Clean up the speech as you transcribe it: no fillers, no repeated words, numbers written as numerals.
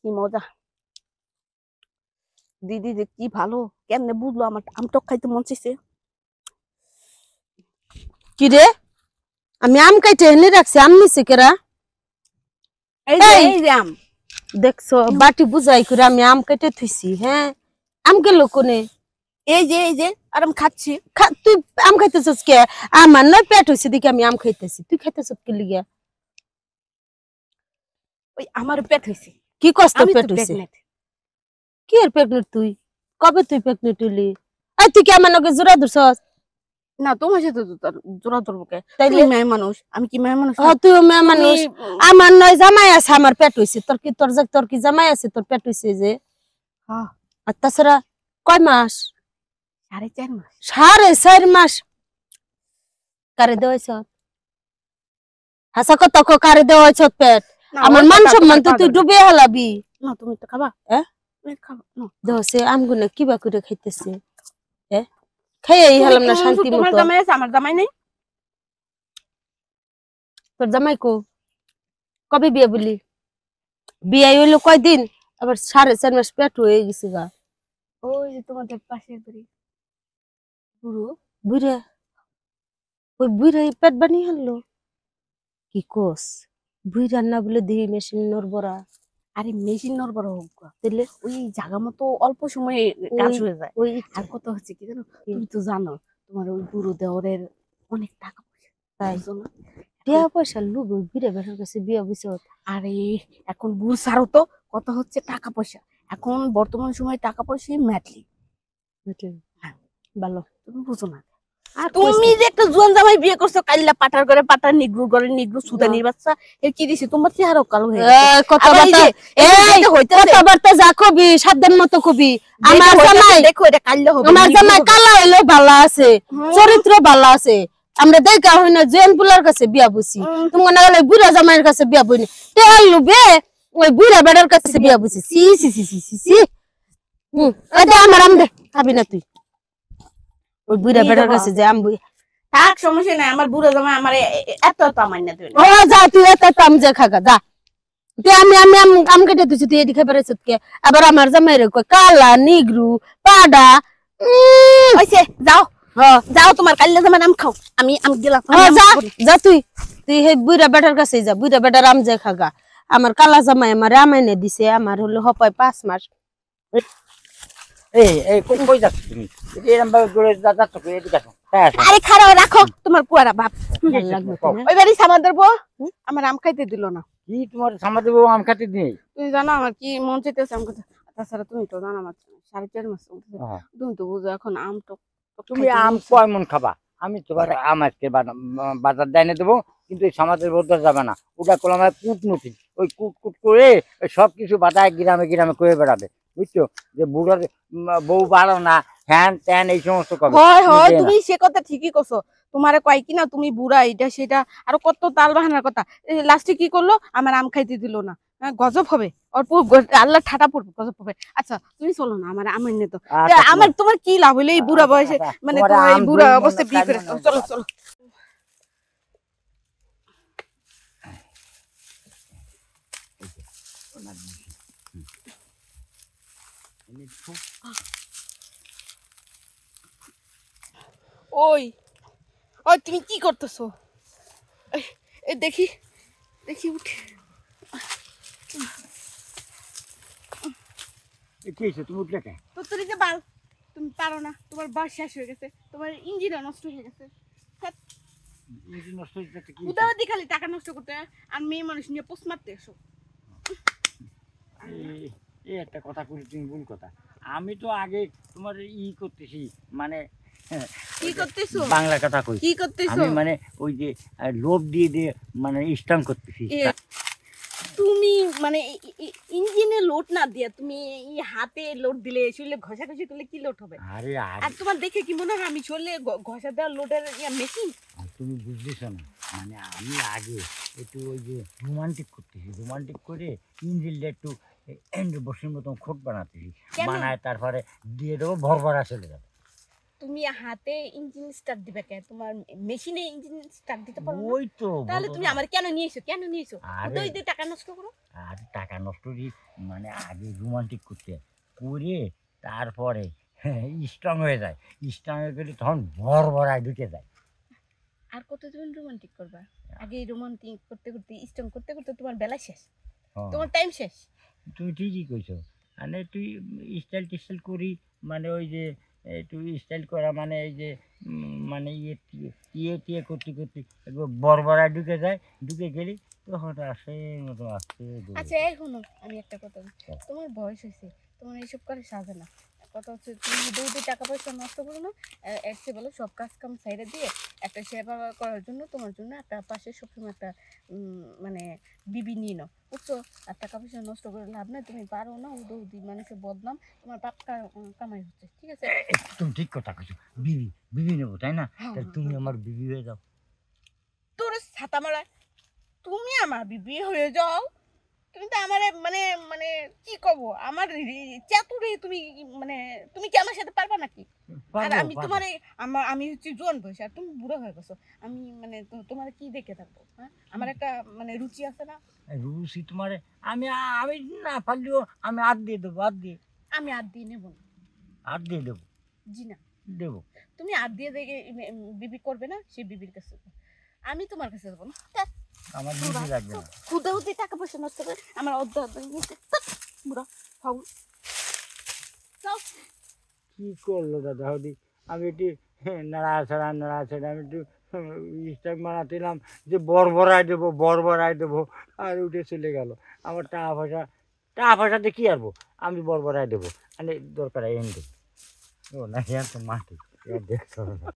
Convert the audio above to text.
কি মজা। দিদি যে কি ভালো, কেমনে বুঝলো আমার আম টক খাইতে মন চাইছে। কি রে আমি আম কাইটে এনে রাখছি আম নিছে কেরা এই যে আম দেখছো বাটি বুঝাই করে আমি আম কেটে থুইছি হ্যাঁ আম গেল কোনে এই যে আর আমি খাচ্ছি। তুই আম খাইতেছিস কে আমার নয় পেট হইছে দেখি আমি আম খাইতেছি তুই খাইতেছিস কি লিগা ওই আমার পেট হইছে। কি কষ্ট আমি পেট তো হইছে প্রেগনেন্ট। কি এর প্রেগনেন্ট তুই কবে তুই প্রেগনেন্ট হইলি এই তুই কি আমার লগে জোড়া ধরছস না তোমার সাথে তো জোড়া ধরবো কে? তাইলে তুমি মেয়ে মানুষ, আমি কি মেয়ে মানুষ? হ তুই মেয়ে মানুষ আমার নয় জামাই আছে আমার পেট হইছে তোর কি জামাই আছে তোর পেট হইছে যে হ্যাঁ আর তাছাড়া কয় মাস 4.5 মাস। 4.5 মাস কারে দেওয়াইছ হাসা কত কারে দেওয়াইছ পেট আমার মান সম্মান তো তুই ডুবে হালাবি না তুমি তো খাবা খাবা না দোসে আমগুলো কিবা করে খাইতেছে খাইয়াই হলাম না শান্তি তোমার মতো জামাই আছে আমার জামাই নেই। তোর জামাই কো কবে বিয়ে বলি বিয়ে হইলো কয়দিন আবার 4.5 মাস পেট হয়ে গেছে গা ওই যে তোমাদের পাশের বাড়ি বুড়ো বুড়া ওই বুড়া পেট বানিয়ে হারলো কি কোস বুড়া না বলে দেহি মেশিন নরবরা আরে মেশিন নড়বড় হোক তাহলে ওই জায়গা মতো অল্প সময়ে কাজ হয়ে যায়। ওই আর কত হচ্ছে কি জানো, তুমি তো জানো তোমার ওই বুড়ো দেওরের অনেক টাকা পয়সা, তাই বুঝছো না? টাকা পয়সা লুব বুড়া বেটার কাছে বিয়ে বুঝছো আরে এখন বুড় সারো তো কত হচ্ছে টাকা পয়সা। এখন বর্তমান সময়ে টাকা পয়সাই ম্যাটলি। ভালো তুমি বুঝো না। তুমি যে একটা জোয়ান জামাই বিয়ে করছো কাইল্লা পাটার করে পাটার নিগ্রু করে নিগ্রু সুদানির বাচ্চা এর কি দিছি তোমার চেহারা কালো হয়ে গেছে। কথাবার্তা যা কবি সাধ্যের মতো কবি আমার জামাই দেখো এটা কাইল্লা হবে আমার জামাই কালা হইলো ভালো আছে চরিত্র ভালো আছে আমরা দেখা হই না জেন পুলার কাছে বিয়া বুঝি তোমার না গেলে বুড়া জামাইয়ের কাছে বিয়া বুঝি তেল লুবে ওই বুড়া বেড়ার কাছে বিয়া বুঝি সি সি সি সি সি এটা আমার আম দে খাবি না তুই ওই বুড়া বেড়ার কাছে যে আম বুই থাক সমস্যা নাই আমার বুড়া জামাই আমার এত তামাই না তুই ও যা তুই এত আম যে খাগা যা তুই আমি আম কেটে তুই তুই এদিকে বেড়াইছ কে আবার আমার জামাইরে কই কালা নিগ্রু পাডা ওইছে যাও যাও তোমার কাল্লা জামাই আম খাও আমি গেলাম যা যা তুই হে বুড়া বেটার কাছে যা বুড়া বেটার আম যে খাগা আমার কালা জামাই আমার আমাইনে দিছে আমার হলো হপায় 5 মাস এই কই যাচ্ছ তুমি এরকম ভাবে দৌড়ে যাচ্ছ কই এদিকে আসো আরে খারাপ রাখো তোমার কুয়ারা বাপ লাগবে ওই বাড়ি সামাদ দেবো আমার আম খাইতে দিল না কি তোমার সামনে দেবো আম খাতে দিই তুমি জানো আমার কি মন চাইতেছে আম খাইতে তাছাড়া তুমি তো জানো আমার 4.5 মাস তুমি তো বুঝো এখন আম তো তুমি আম কয় মন খাবা আমি তোমার আম আজকে বাজার দেয় দেবো কিন্তু এই সমাজের মধ্যে যাবে না ওটা করলাম কুটনুটি ওই কুট করে সবকিছু বাজায় গ্রামে গ্রামে করে বেড়াবে বুঝছো যে বুড়োর বউ বাড়ো না ফ্যান ট্যান এই সমস্ত কবে হয় তুমি সে কথা ঠিকই করছো তোমারে কয় কি না তুমি বুড়া এটা সেটা আরো কত তাল বাহানার কথা লাস্টে কি করলো আমার আম খাইতে দিল না গজব হবে আল্লাহ ঠাটা পড়বে গজব হবে। আচ্ছা তুমি চলো না আমার আম এনে তো আমার তোমার কি লাভ হইলো এই বুড়া বয়সে মানে তোমার এই বুড়া অবস্থায় বিয়ে করে চলো চলো ওই ওই তুমি কি করতেছো দেখি দেখি উঠে তুমি উঠলে কে তো তুই যে বাল তুমি পারো না তোমার বাস শেষ হয়ে গেছে তোমার ইঞ্জিনও নষ্ট হয়ে গেছে উদাহরণ খালি টাকা নষ্ট করতে আর মেয়ে মানুষ নিয়ে পোস্ট মারতে এসো এই একটা কথা করি তুমি ভুল কথা আমি তো আগে তোমার করতেছি মানে কি করতেছো বাংলা কথা কই কি করতেছো আমি মানে ওই যে লোভ দিয়ে দিয়ে মানে স্ট্রং করতেছি তুমি মানে ইঞ্জিনে লোড না দিয়া তুমি হাতে লোড দিলে শরীরে ঘষাঘষি করলে কি লোড হবে আরে আর তোমার দেখে কি মনে হয় আমি শরীরে ঘষা দেওয়া লোডের মেশিন তুমি বুঝতেছ না মানে আমি আগে একটু ওই যে রোমান্টিক করতেছি রোমান্টিক করে ইঞ্জিনটা একটু বসের মতন খোট বানাতেছি বানায় তারপরে দিয়ে দেবো ভরভরা চলে যাবে তুমি হাতে ইঞ্জিন স্টার্ট দিবে কে? তোমার মেশিনে ইঞ্জিন স্টার্ট দিতে পারো না? ওই তো তাহলে বলো তুমি না। আমার কেন নিয়েছো? কেন নিয়েছো? আরে ওই দিয়ে টাকা নষ্ট করো। আর টাকা নষ্ট মানে আগে রোমান্টিক করতে করে তারপরে স্ট্রং হয়ে যায়, স্ট্রং হয়ে গেলে তখন ভরায় ঢুকে যায়। আর কতদিন রোমান্টিক করবা? আগে রোমান্টিক করতে করতে স্ট্রং করতে করতে তোমার বেলা শেষ, হ্যাঁ, তোমার টাইম শেষ। তুই ঠিকই কইছো। মানে তুই স্টাইল টিস্টাইল করি, মানে ওই যে তুই স্টাইল করা মানে এই যে মানে ইয়ে টিয়ে করতে করতে একবার বড়ায় ঢুকে যায়, ঢুকে গেলি তখন আসে মতো আসছে আচ্ছা এই শোনো, আমি একটা কথা বলি। তোমার বয়স হয়েছে, তোমার এইসব করে সাজে না। কথা হচ্ছে তুমি দৌড়ে টাকা পয়সা নষ্ট করো না। এর চেয়ে বলো সব কাজ কাম সাইডে দিয়ে একটা সেবা করার জন্য তোমার জন্য একটা পাশে সবসময় একটা মানে বিবি নিয়ে নাও, বুঝছো? আর টাকা পয়সা নষ্ট করে লাভ নাই, তুমি পারো না ও দৌড়ি মানুষের বদনাম, তোমার পাপ কামাই হচ্ছে, ঠিক আছে? তুমি ঠিক কথা কইছো। বিবি বিবি নেবো তাই না? হ্যাঁ, তাহলে তুমি আমার বিবি হয়ে যাও। তোর ছাতা মারা, তুমি আমার বিবি হয়ে যাও। তুমি তো আমার মানে মানে কি কব, আমার চাতুরে তুমি মানে তুমি কি আমার সাথে পারবা নাকি? আর পারবো, আমি পারবো। তোমার আমি হচ্ছে জোয়ান বয়স আর তুমি বুড়ো হয়ে গেছো। আমি মানে তোমার কি দেখে থাকবো? হ্যাঁ, আমার একটা মানে রুচি আছে না? রুচি তোমার, আমি আমি না পারলেও আমি আর দিয়ে দেবো, আর দিয়ে আমি আর দিয়ে নেবো না। আর দিয়ে দেবো, জি না, দেবো। তুমি আর দিয়ে দেখে বিবি করবে না, সে বিবির কাছে যাবে। আমি তোমার কাছে যাবো না। ধ্যাৎ, আমার বিবি লাগবে না। খুদে খুদে টাকা পয়সা নষ্ট করে আমার অর্ধ বুড়া ফাউল। যাও। কি করলো দাদা হদি? আমি একটু নাড়াছাড়া আমি একটু স্টাইল মারাতিলাম যে বড় দেবো আর উঠে চলে গেল। আমার টাকা পয়সাতে কি আরবো? আমি বড় দেবো, মানে দরকার এনে দেবো। ও না, তো মাটি দেখছো না।